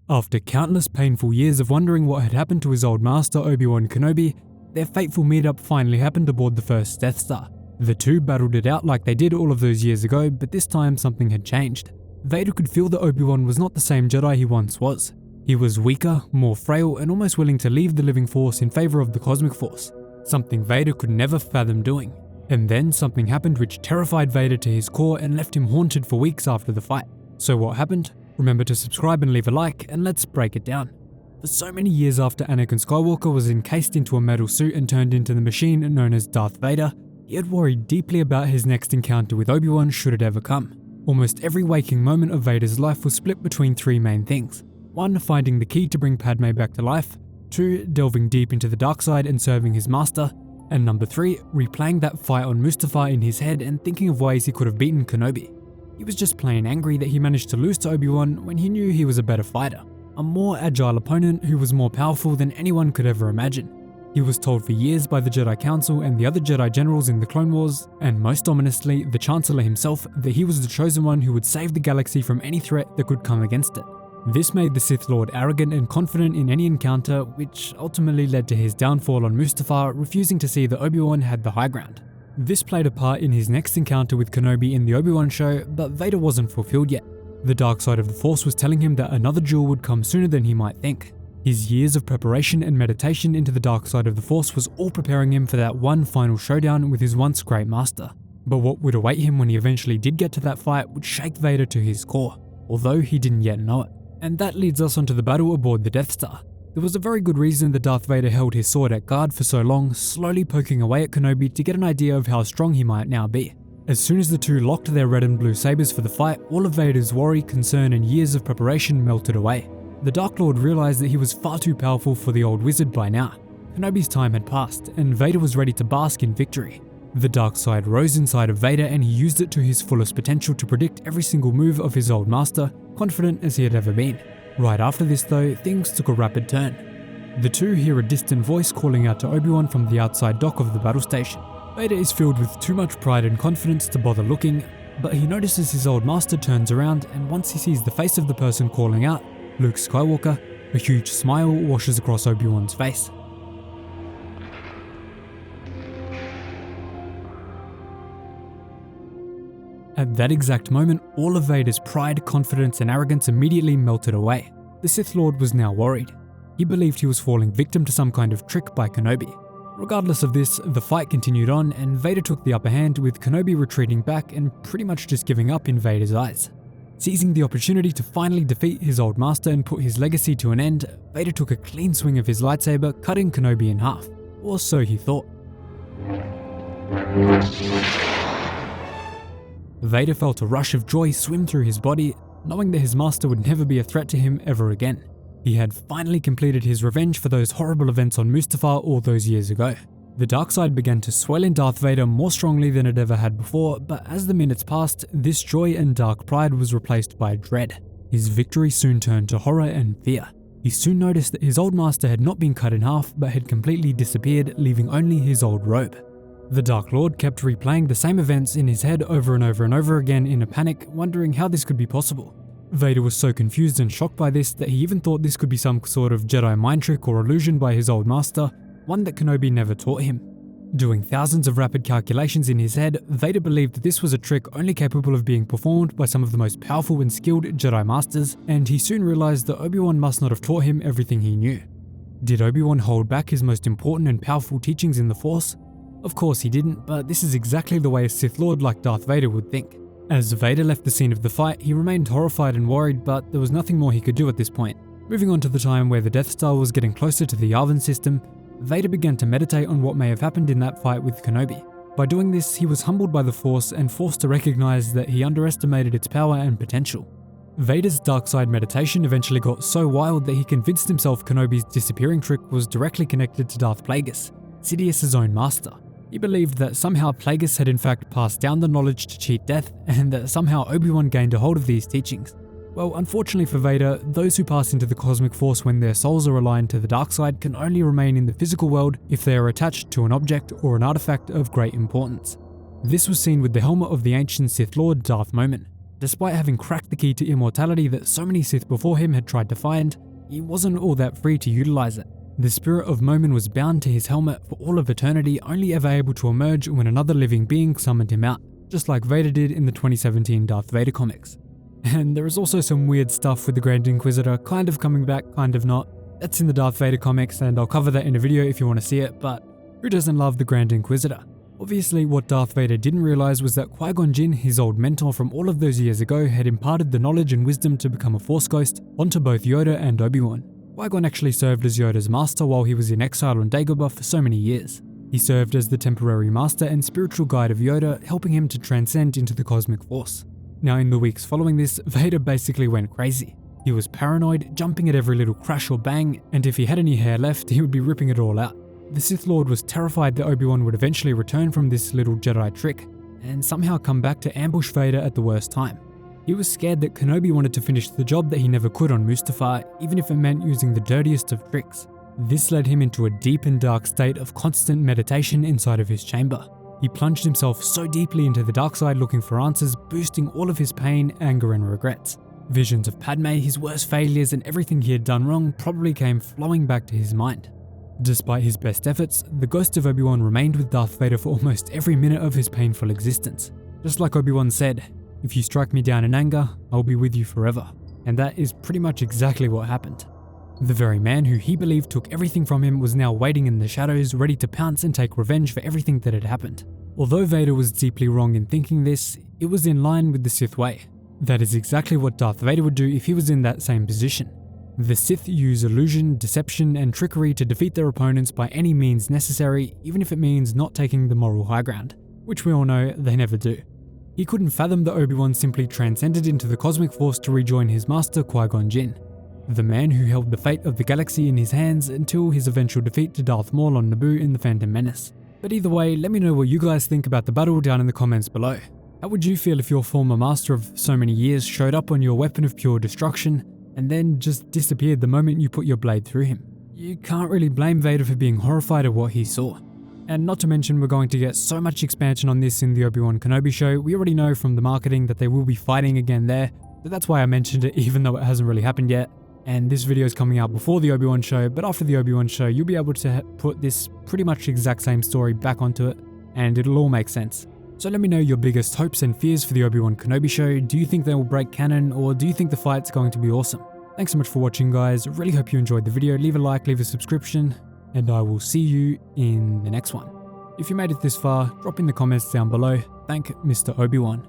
After countless painful years of wondering what had happened to his old master Obi-Wan Kenobi, their fateful meetup finally happened aboard the first Death Star. The two battled it out like they did all of those years ago, but this time something had changed. Vader could feel that Obi-Wan was not the same Jedi he once was. He was weaker, more frail, and almost willing to leave the living force in favor of the cosmic force, something Vader could never fathom doing. And then something happened which terrified Vader to his core and left him haunted for weeks after the fight. So what happened? Remember to subscribe and leave a like, and let's break it down. For so many years after Anakin Skywalker was encased into a metal suit and turned into the machine known as Darth Vader, he had worried deeply about his next encounter with Obi-Wan should it ever come. Almost every waking moment of Vader's life was split between three main things. 1. Finding the key to bring Padme back to life. 2. Delving deep into the dark side and serving his master. And number 3. Replaying that fight on Mustafar in his head and thinking of ways he could have beaten Kenobi. He was just plain angry that he managed to lose to Obi-Wan when he knew he was a better fighter. A more agile opponent who was more powerful than anyone could ever imagine. He was told for years by the Jedi Council and the other Jedi generals in the Clone Wars, and most ominously, the Chancellor himself, that he was the chosen one who would save the galaxy from any threat that could come against it. This made the Sith Lord arrogant and confident in any encounter, which ultimately led to his downfall on Mustafar, refusing to see that Obi-Wan had the high ground. This played a part in his next encounter with Kenobi in the ObiWan show, but Vader wasn't fulfilled yet. The dark side of the Force was telling him that another duel would come sooner than he might think. His years of preparation and meditation into the dark side of the Force was all preparing him for that one final showdown with his once great master. But what would await him when he eventually did get to that fight would shake Vader to his core, although he didn't yet know it. And that leads us onto the battle aboard the Death Star. There was a very good reason that Darth Vader held his sword at guard for so long, slowly poking away at Kenobi to get an idea of how strong he might now be. As soon as the two locked their red and blue sabers for the fight, all of Vader's worry, concern, and years of preparation melted away. The Dark Lord realized that he was far too powerful for the old wizard by now. Kenobi's time had passed, and Vader was ready to bask in victory. The dark side rose inside of Vader, and he used it to his fullest potential to predict every single move of his old master, confident as he had ever been. Right after this though, things took a rapid turn. The two hear a distant voice calling out to Obi-Wan from the outside dock of the battle station. Vader is filled with too much pride and confidence to bother looking, but he notices his old master turns around, and once he sees the face of the person calling out, Luke Skywalker, a huge smile washes across Obi-Wan's face. At that exact moment, all of Vader's pride, confidence, and arrogance immediately melted away. The Sith Lord was now worried. He believed he was falling victim to some kind of trick by Kenobi. Regardless of this, the fight continued on, and Vader took the upper hand, with Kenobi retreating back and pretty much just giving up in Vader's eyes. Seizing the opportunity to finally defeat his old master and put his legacy to an end, Vader took a clean swing of his lightsaber, cutting Kenobi in half. Or so he thought. Vader felt a rush of joy swim through his body, knowing that his master would never be a threat to him ever again. He had finally completed his revenge for those horrible events on Mustafar all those years ago. The dark side began to swell in Darth Vader more strongly than it ever had before, but as the minutes passed, this joy and dark pride was replaced by dread. His victory soon turned to horror and fear. He soon noticed that his old master had not been cut in half, but had completely disappeared, leaving only his old robe. The Dark Lord kept replaying the same events in his head over and over and over again in a panic, wondering how this could be possible. Vader was so confused and shocked by this that he even thought this could be some sort of Jedi mind trick or illusion by his old master, one that Kenobi never taught him. Doing thousands of rapid calculations in his head, Vader believed that this was a trick only capable of being performed by some of the most powerful and skilled Jedi Masters, and he soon realized that Obi-Wan must not have taught him everything he knew. Did Obi-Wan hold back his most important and powerful teachings in the Force? Of course he didn't, but this is exactly the way a Sith Lord like Darth Vader would think. As Vader left the scene of the fight, he remained horrified and worried, but there was nothing more he could do at this point. Moving on to the time where the Death Star was getting closer to the Yavin system, Vader began to meditate on what may have happened in that fight with Kenobi. By doing this, he was humbled by the Force and forced to recognize that he underestimated its power and potential. Vader's dark side meditation eventually got so wild that he convinced himself Kenobi's disappearing trick was directly connected to Darth Plagueis, Sidious's own master. He believed that somehow Plagueis had in fact passed down the knowledge to cheat death, and that somehow Obi-Wan gained a hold of these teachings. Well, unfortunately for Vader, those who pass into the cosmic force when their souls are aligned to the dark side can only remain in the physical world if they are attached to an object or an artifact of great importance. This was seen with the helmet of the ancient Sith Lord Darth Vader. Despite having cracked the key to immortality that so many Sith before him had tried to find, he wasn't all that free to utilize it. The spirit of Momin was bound to his helmet for all of eternity, only ever able to emerge when another living being summoned him out, just like Vader did in the 2017 Darth Vader comics. And there is also some weird stuff with the Grand Inquisitor kind of coming back, kind of not. That's in the Darth Vader comics, and I'll cover that in a video if you want to see it, but who doesn't love the Grand Inquisitor? Obviously, what Darth Vader didn't realize was that Qui-Gon Jinn, his old mentor from all of those years ago, had imparted the knowledge and wisdom to become a Force ghost onto both Yoda and Obi-Wan. Qui-Gon actually served as Yoda's master while he was in exile on Dagobah for so many years. He served as the temporary master and spiritual guide of Yoda, helping him to transcend into the cosmic force. Now, in the weeks following this, Vader basically went crazy. He was paranoid, jumping at every little crash or bang, and if he had any hair left, he would be ripping it all out. The Sith Lord was terrified that Obi-Wan would eventually return from this little Jedi trick, and somehow come back to ambush Vader at the worst time. He was scared that Kenobi wanted to finish the job that he never could on Mustafar, even if it meant using the dirtiest of tricks. This led him into a deep and dark state of constant meditation inside of his chamber. He plunged himself so deeply into the dark side looking for answers, boosting all of his pain, anger and regrets. Visions of Padme, his worst failures and everything he had done wrong probably came flowing back to his mind. Despite his best efforts, the ghost of Obi-Wan remained with Darth Vader for almost every minute of his painful existence. Just like Obi-Wan said, "If you strike me down in anger, I'll be with you forever." And that is pretty much exactly what happened. The very man who he believed took everything from him was now waiting in the shadows, ready to pounce and take revenge for everything that had happened. Although Vader was deeply wrong in thinking this, it was in line with the Sith way. That is exactly what Darth Vader would do if he was in that same position. The Sith use illusion, deception, and trickery to defeat their opponents by any means necessary, even if it means not taking the moral high ground, which we all know they never do. He couldn't fathom that Obi-Wan simply transcended into the cosmic force to rejoin his master Qui-Gon Jinn, the man who held the fate of the galaxy in his hands until his eventual defeat to Darth Maul on Naboo in The Phantom Menace. But either way, let me know what you guys think about the battle down in the comments below. How would you feel if your former master of so many years showed up on your weapon of pure destruction and then just disappeared the moment you put your blade through him? You can't really blame Vader for being horrified at what he saw. And not to mention, we're going to get so much expansion on this in the Obi-Wan Kenobi show. We already know from the marketing that they will be fighting again there, so that's why I mentioned it even though it hasn't really happened yet. And this video is coming out before the Obi-Wan show, but after the Obi-Wan show, you'll be able to put this pretty much exact same story back onto it, and it'll all make sense. So let me know your biggest hopes and fears for the Obi-Wan Kenobi show. Do you think they will break canon, or do you think the fight's going to be awesome? Thanks so much for watching, guys. Really hope you enjoyed the video. Leave a like, leave a subscription, and I will see you in the next one. If you made it this far, drop in the comments down below. Thank Mr. Obi-Wan.